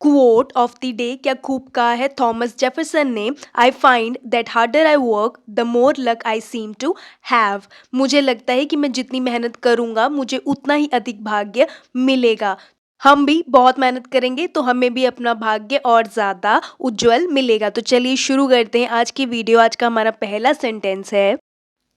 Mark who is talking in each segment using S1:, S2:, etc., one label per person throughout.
S1: Quote of the day, क्या खूब कहा है थॉमस जेफरसन ने। I find that harder I work the more luck I seem to have. मुझे लगता है कि मैं जितनी मेहनत करूँगा मुझे उतना ही अधिक भाग्य मिलेगा। हम भी बहुत मेहनत करेंगे तो हमें भी अपना भाग्य और ज़्यादा उज्जवल मिलेगा। तो चलिए शुरू करते हैं आज की वीडियो। आज का हमारा पहला सेंटेंस है,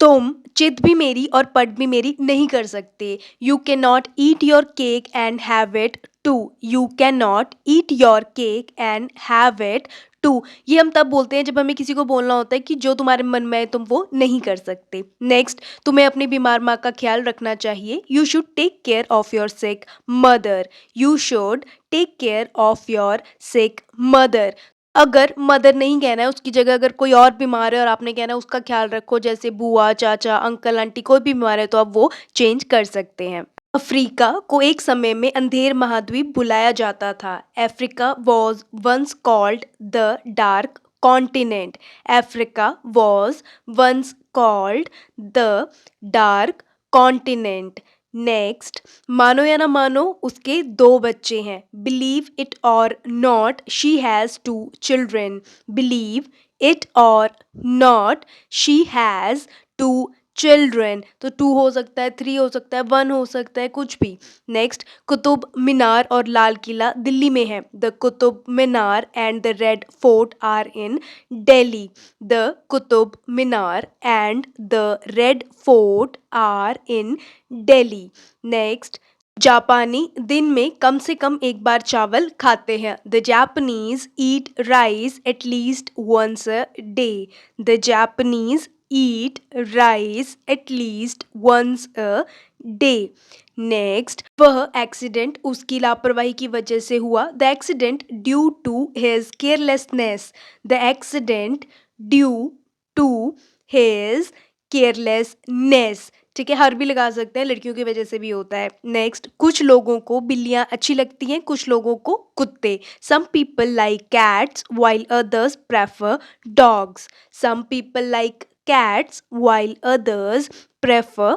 S1: तुम चित भी मेरी और पट भी मेरी नहीं कर सकते। You can not eat your cake and have it too. You can not eat your cake and have it too. ये हम तब बोलते हैं जब हमें किसी को बोलना होता है कि जो तुम्हारे मन में है तुम वो नहीं कर सकते। नेक्स्ट, तुम्हें अपनी बीमार माँ का ख्याल रखना चाहिए। You should take care of your sick mother. You should take care of your sick mother. अगर मदर नहीं कहना है, उसकी जगह अगर कोई और बीमार है और आपने कहना है उसका ख्याल रखो, जैसे बुआ, चाचा, अंकल, आंटी, कोई भी बीमार है तो आप वो चेंज कर सकते हैं। अफ्रीका को एक समय में अंधेर महाद्वीप बुलाया जाता था। Africa was once called the dark continent. Africa was once called the dark continent. Next, मानो या ना मानो उसके दो बच्चे हैं। Believe it or not she has two children. Believe it or not she has two children. तो 2 हो सकता है, 3 हो सकता है, 1 हो सकता है, कुछ भी। नेक्स्ट, कुतुब मीनार और लाल किला दिल्ली में है। The Qutub Minar and the red fort are in Delhi. The Qutub Minar and the red fort are in Delhi. Next, जापानी दिन में कम से कम एक बार चावल खाते हैं। The Japanese eat rice at least once a day. The Japanese eat rice at least once a day. Next, वह accident उसकी लापरवाही की वजह से हुआ। The accident due to his carelessness. The accident due to his carelessness. ठीक है, हर भी लगा सकते हैं, लड़कियों की वजह से भी होता है। नेक्स्ट, कुछ लोगों को बिल्लियां अच्छी लगती हैं, कुछ लोगों को कुत्ते। Some people like cats while others prefer dogs. Some people like cats while others prefer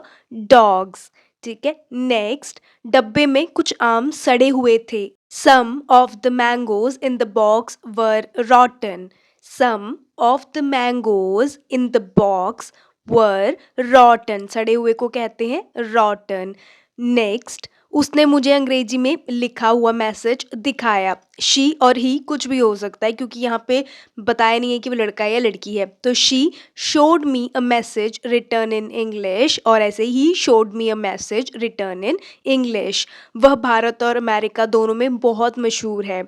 S1: dogs. ठीक है। नेक्स्ट, डब्बे में कुछ आम सड़े हुए थे। Some of the mangoes in the box were rotten. Some of the mangoes in the box were rotten. सड़े हुए को कहते हैं रॉटन। नेक्स्ट, उसने मुझे अंग्रेजी में लिखा हुआ मैसेज दिखाया। शी और ही कुछ भी हो सकता है क्योंकि यहाँ पे बताया नहीं है कि वो लड़का है या लड़की है। तो she showed me a message return in English, और ऐसे he showed me a message return in English. वह भारत और अमेरिका दोनों में बहुत मशहूर है।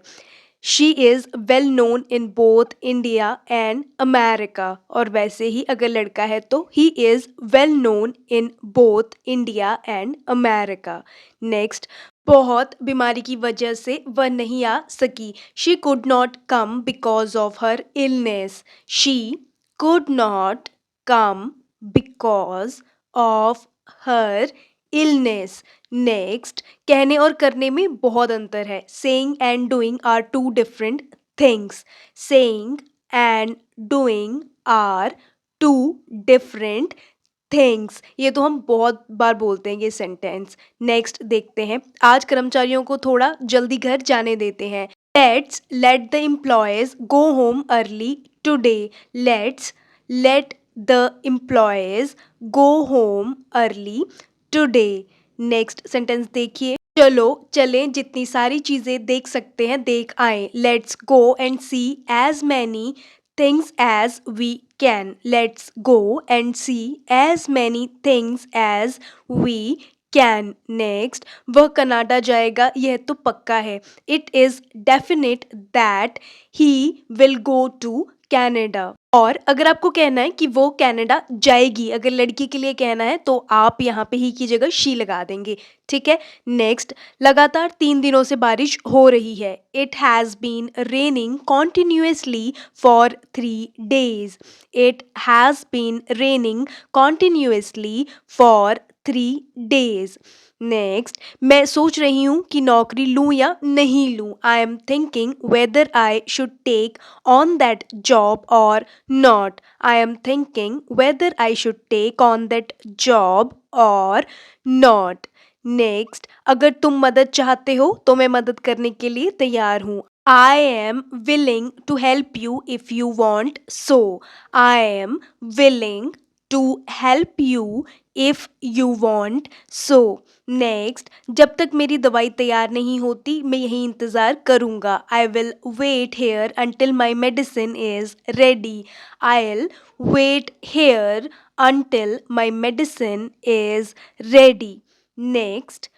S1: She is well known in both India and America. और वैसे ही अगर लड़का है तो he is well known in both India and America. Next, बहुत बीमारी की वजह से वह नहीं आ सकी। She could not come because of her illness. She could not come because of her illness. Next, कहने और करने में बहुत अंतर है। Saying and doing are two different things. Saying and doing are two different things. ये तो हम बहुत बार बोलते हैं ये सेंटेंस। नेक्स्ट देखते हैं, आज कर्मचारियों को थोड़ा जल्दी घर जाने देते हैं। Let's let the employees go home early today. Let's let the employees go home early today. Next sentence देखिए, चलो चलें, जितनी सारी चीज़ें देख सकते हैं देख आए। Let's go and see as many things as we can. Let's go and see as many things as we can. Next, वह कनाडा जाएगा यह तो पक्का है। It is definite that he will go to Canada. और अगर आपको कहना है कि वो कनाडा जाएगी, अगर लड़की के लिए कहना है तो आप यहाँ पे ही की जगह शी लगा देंगे। ठीक है। नेक्स्ट, लगातार 3 दिनों से बारिश हो रही है। It has been raining continuously for 3 days. It has been raining continuously for 3 days. Next, मैं सोच रही हूँ कि नौकरी लूँ या नहीं लूँ। I am thinking whether I should take on that job or not. I am thinking whether I should take on that job or not. Next, अगर तुम मदद चाहते हो तो मैं मदद करने के लिए तैयार हूँ। I am willing to help you if you want so. I am willing to help you if you want so. Next, जब तक मेरी दवाई तैयार नहीं होती मैं यहीं इंतज़ार करूँगा. I will wait here until my medicine is ready. I will wait here until my medicine is ready. Next,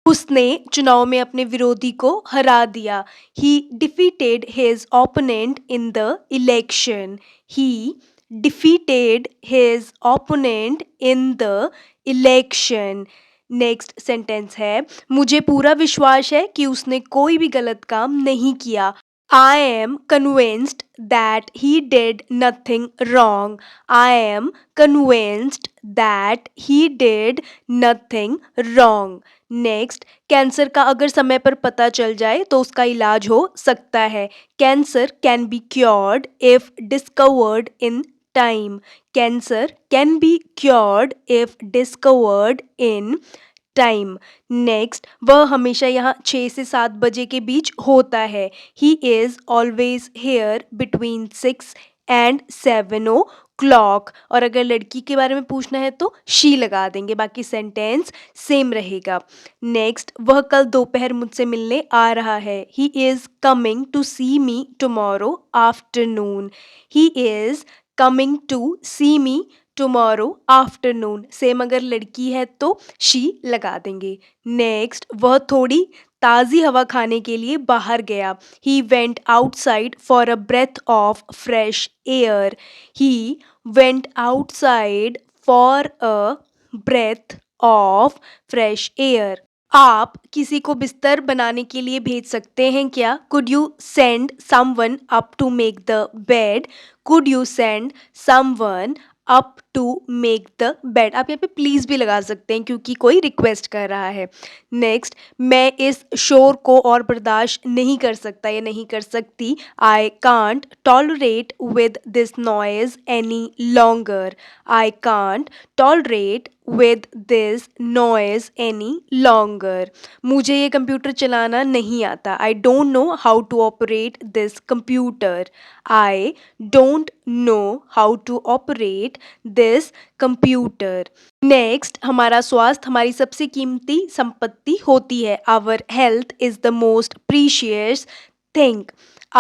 S1: उसने चुनाव में अपने विरोधी को हरा दिया. He defeated his opponent in the election. He defeated his opponent in the election. Next sentence है, मुझे पूरा विश्वास है कि उसने कोई भी गलत काम नहीं किया. I am convinced that he did nothing wrong. I am convinced that he did nothing wrong. Next, cancer का अगर समय पर पता चल जाए तो उसका इलाज हो सकता है. Cancer can be cured if discovered in time. Cancer can be cured if discovered in time. Next, वह हमेशा यहाँ 6 से 7 बजे के बीच होता है. He is always here between 6 and 7 o'clock. और अगर लड़की के बारे में पूछना है तो शी लगा देंगे, बाकी सेंटेंस सेम रहेगा. नेक्स्ट, वह कल दोपहर मुझसे मिलने आ रहा है. He is coming to see me tomorrow afternoon. He is coming to see me tomorrow afternoon. Same अगर लड़की है तो शी लगा देंगे. नेक्स्ट, वह थोड़ी ताज़ी हवा खाने के लिए बाहर गया. He went outside for a breath of fresh air. He went outside for a breath of fresh air. आप किसी को बिस्तर बनाने के लिए भेज सकते हैं क्या? Could you send someone up to make the bed. Could you send someone up to make the bed. आप यहाँ पे प्लीज़ भी लगा सकते हैं क्योंकि कोई रिक्वेस्ट कर रहा है. नेक्स्ट, मैं इस शोर को और बर्दाश्त नहीं कर सकता या नहीं कर सकती. I can't tolerate with this noise any longer. I can't tolerate with this noise any longer. मुझे ये कंप्यूटर चलाना नहीं आता. I don't know how to operate this computer. I don't know how to operate this computer. Next, हमारा स्वास्थ्य हमारी सबसे कीमती संपत्ति होती है. Our health is the most precious thing.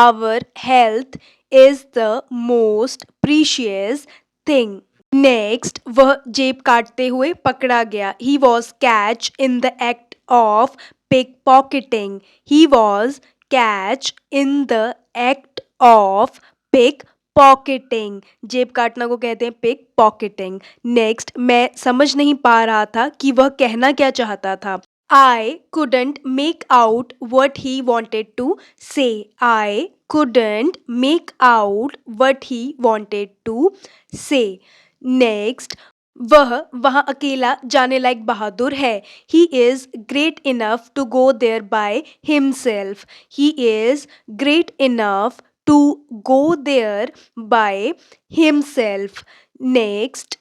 S1: Our health is the most precious thing. Next, वह जेब काटते हुए पकड़ा गया. He was catch in the act of pickpocketing. He was catch in the act of pickpocketing. जेब काटना को कहते हैं पिक पॉकेटिंग. नेक्स्ट, मैं समझ नहीं पा रहा था कि वह कहना क्या चाहता था. I couldn't make out what he wanted to say. I couldn't make out what he wanted to say. Next, वह वहाँ अकेला जाने लायक बहादुर है. He is great enough to go there by himself. He is great enough to go there by himself. Next,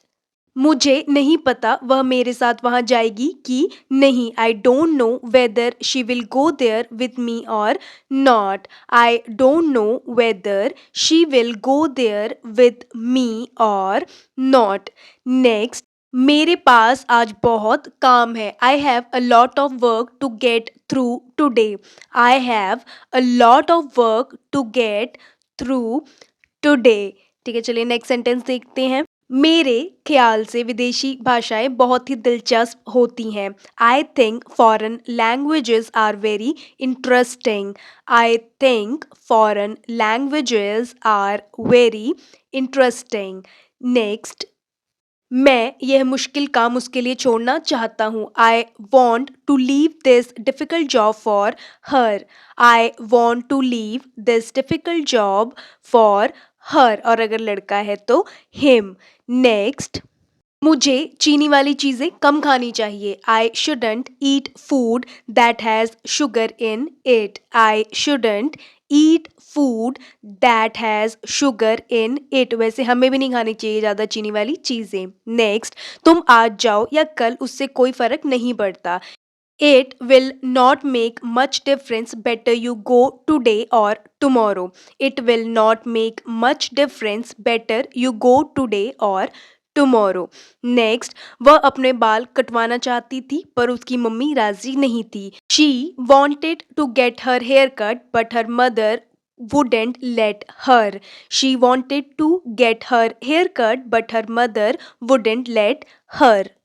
S1: मुझे नहीं पता वह मेरे साथ वहाँ जाएगी कि नहीं. I don't know whether she will go there with me or not. I don't know whether she will go there with me or not. Next, मेरे पास आज बहुत काम है. I have a lot of work to get through today. I have a lot of work to get through today. ठीक है, चलिए next sentence देखते हैं. मेरे ख्याल से विदेशी भाषाएं बहुत ही दिलचस्प होती हैं. I think foreign languages are very interesting. I think foreign languages are very interesting. Next, मैं यह मुश्किल काम उसके लिए छोड़ना चाहता हूँ. I want to leave this difficult job for her. I want to leave this difficult job for her. और अगर लड़का है तो हिम. नेक्स्ट, मुझे चीनी वाली चीज़ें कम खानी चाहिए. I shouldn't eat food that has sugar in it. I shouldn't eat food that has sugar in it. वैसे हमें भी नहीं खानी चाहिए ज़्यादा चीनी वाली चीज़ें. नेक्स्ट, तुम आज जाओ या कल उससे कोई फ़र्क नहीं पड़ता. It will not make much difference. Better you go today or tomorrow. It will not make much difference. Better you go today or tomorrow. Next, वह अपने बाल कटवाना चाहती थी पर उसकी मम्मी राजी नहीं थी. She wanted to get her hair cut but her mother wouldn't let her. She wanted to get her hair cut but her mother wouldn't let her.